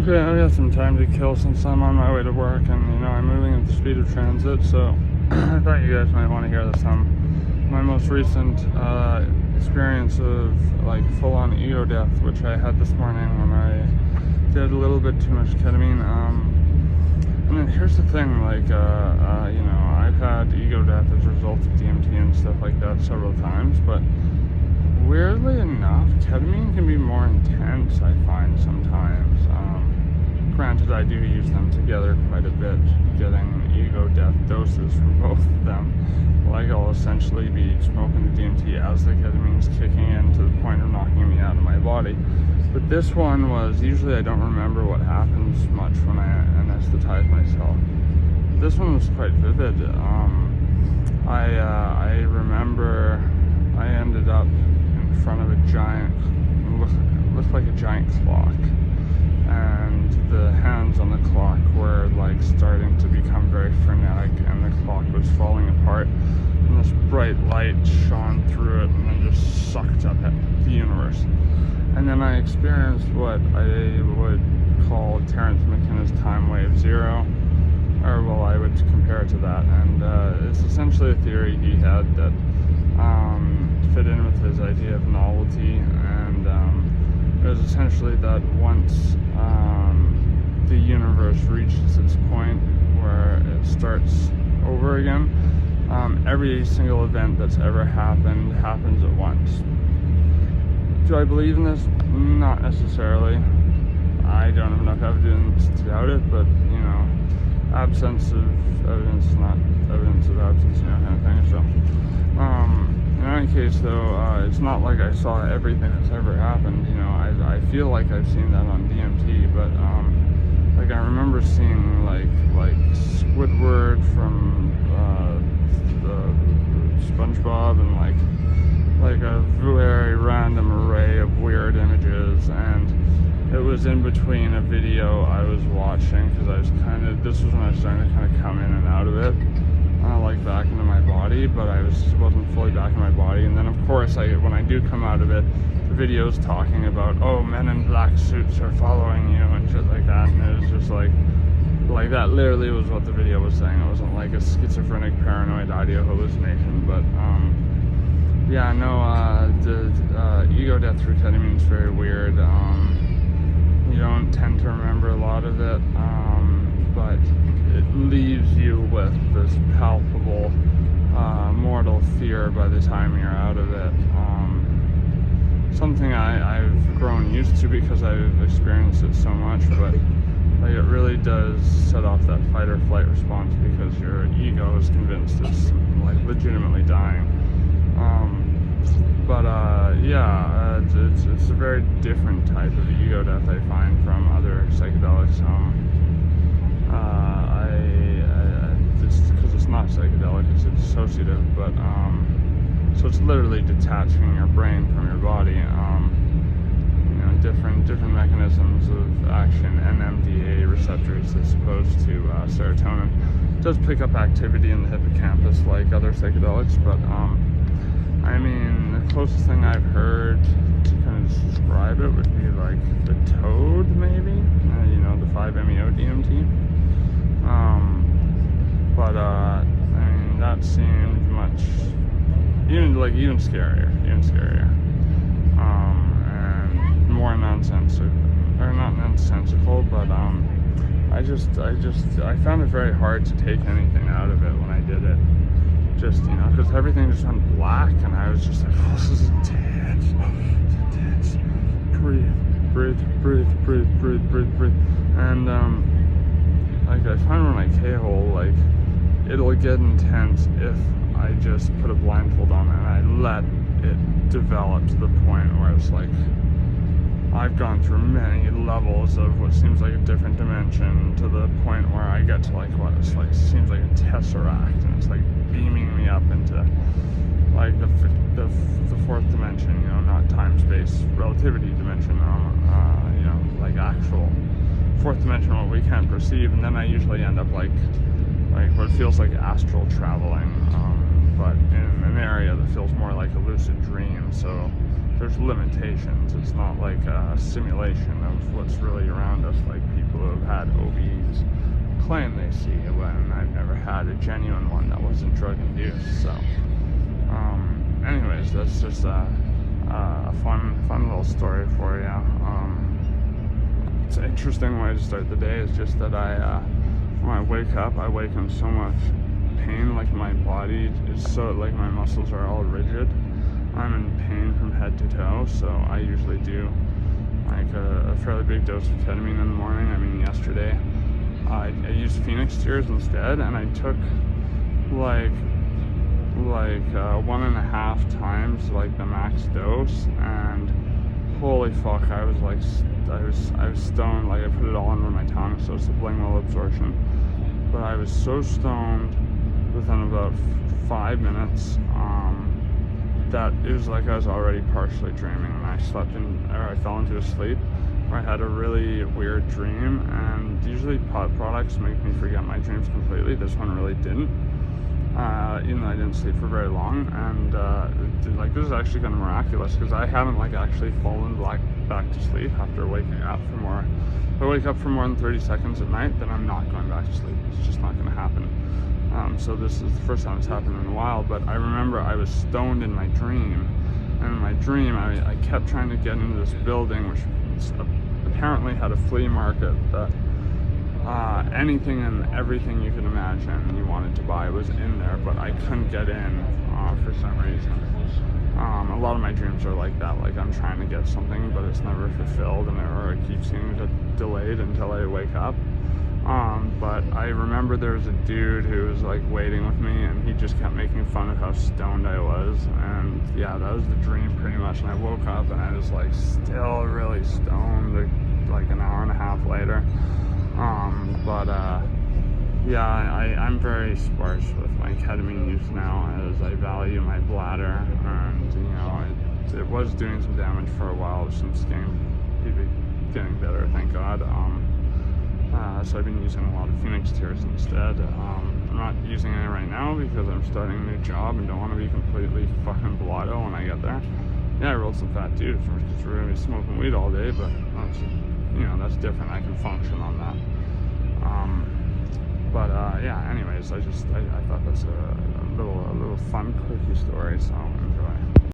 Okay, I got some time to kill since I'm on my way to work, and you know I'm moving at the speed of transit, so I thought you guys might want to hear this. My most recent experience of like full-on ego death, which I had this morning when I did a little bit too much ketamine. And then here's the thing, like you know, I've had ego death as a result of DMT and stuff like that several times, but weirdly enough, ketamine can be more intense, I find, sometimes. Granted, I do use them together quite a bit, getting ego death doses from both of them. Like, I'll essentially be smoking the DMT as the ketamine's kicking in to the point of knocking me out of my body. But this one was, usually I don't remember what happens much when I anesthetize myself. This one was quite vivid. I remember I ended up in front of a giant, looked like a giant clock, and the hands on the clock were like starting to become very frenetic, and the clock was falling apart, and this bright light shone through it and then just sucked up at the universe. And then I experienced what I would call Terence McKenna's time wave zero, or well, I would compare it to that, and it's essentially a theory he had that fit in with his idea of novelty, and it was essentially that once the universe reaches its point where it starts over again, every single event that's ever happened happens at once. Do I believe in this? Not necessarily. I don't have enough evidence to doubt it, but you know, absence of evidence is not evidence of absence, you know, kind of thing. So in any case, though, it's not like I saw everything that's ever happened. You know, I feel like I've seen that on DMT, but like I remember seeing like Squidward from the SpongeBob, and like a very random array of weird images, and it was in between a video I was watching, because I was this was when I was starting to kind of come in and out of it, like back into my body, but I wasn't fully back in my body. And then of course when I do come out of it, the video's talking about, oh, men in black suits are following you and shit like that, and it was just like that literally was what the video was saying. It wasn't like a schizophrenic paranoid audio hallucination, but yeah, no, the ego death through ketamine is very weird. You don't tend to remember a lot of it, but it leaves you with this palpable mortal fear by the time you're out of it. Something I've grown used to because I've experienced it so much, but like, it really does set off that fight or flight response because your ego is convinced it's like legitimately dying. Yeah, it's a very different type of ego death I find from other psychedelics. It's because it's not psychedelic, it's a dissociative, but so it's literally detaching your brain from your body. You know, different mechanisms of action. NMDA receptors as opposed to serotonin. It does pick up activity in the hippocampus like other psychedelics, but I mean, the closest thing I've heard to kind of describe it would be like the toad, maybe. You know, the 5-MeO DMT. I mean, that seemed much, even scarier, and more nonsensical, or not nonsensical, but I found it very hard to take anything out of it when I did it. Just, you know, because everything just went black, and I was just like, oh, this is intense. It's intense. Breathe. And like I find when I K-hole, like it'll get intense if I just put a blindfold on and I let it develop to the point where it's like I've gone through many levels of what seems like a different dimension, to the point where I get to like what it's like seems like a tesseract, and it's like beaming me up into like the fourth dimension, you know, not time-space relativity dimension, you know, like actual fourth dimension, what we can't perceive. And then I usually end up like what feels like astral traveling, but in an area that feels more like a lucid dream. So there's limitations. It's not like a simulation of what's really around us like people doctors claim they see when I've never had a genuine one that wasn't drug induced. So anyways, that's just a fun little story for you. It's an interesting way to start the day. Is just that when I wake up, I wake in so much pain. Like my body is so, like my muscles are all rigid. I'm in pain from head to toe, so I usually do like a fairly big dose of ketamine in the morning. I mean, yesterday I used Phoenix tears instead, and I took like 1.5 times like the max dose, and holy fuck, I was stoned. Like I put it all under my tongue, so sublingual absorption. But I was so stoned within about 5 minutes that it was like I was already partially dreaming, and I fell into a sleep where I had a really weird dream. And usually pot products make me forget my dreams completely. This one really didn't. Even though I didn't sleep for very long, and like this is actually kind of miraculous because I haven't like actually fallen back to sleep after waking up for more. If I wake up for more than 30 seconds at night, then I'm not going back to sleep. It's just not going to happen. So this is the first time it's happened in a while. But I remember I was stoned in my dream, and in my dream I kept trying to get into this building, which apparently had a flea market that. Anything and everything you could imagine you wanted to buy was in there, but I couldn't get in for some reason. A lot of my dreams are like that, like I'm trying to get something but it's never fulfilled, or it keeps getting delayed until I wake up. But I remember there was a dude who was like waiting with me, and he just kept making fun of how stoned I was, and yeah, that was the dream pretty much. And I woke up and I was like still really stoned like an hour and a half later. I'm very sparse with my ketamine use now, as I value my bladder, and it was doing some damage for a while since getting better, thank God. So I've been using a lot of Phoenix tears instead. I'm not using any right now because I'm starting a new job and don't want to be completely fucking blotto when I get there. Yeah, I rolled some fat too because we're gonna be smoking weed all day, but that's different. I can function on that. Anyways, I thought that's a little fun quickie story. So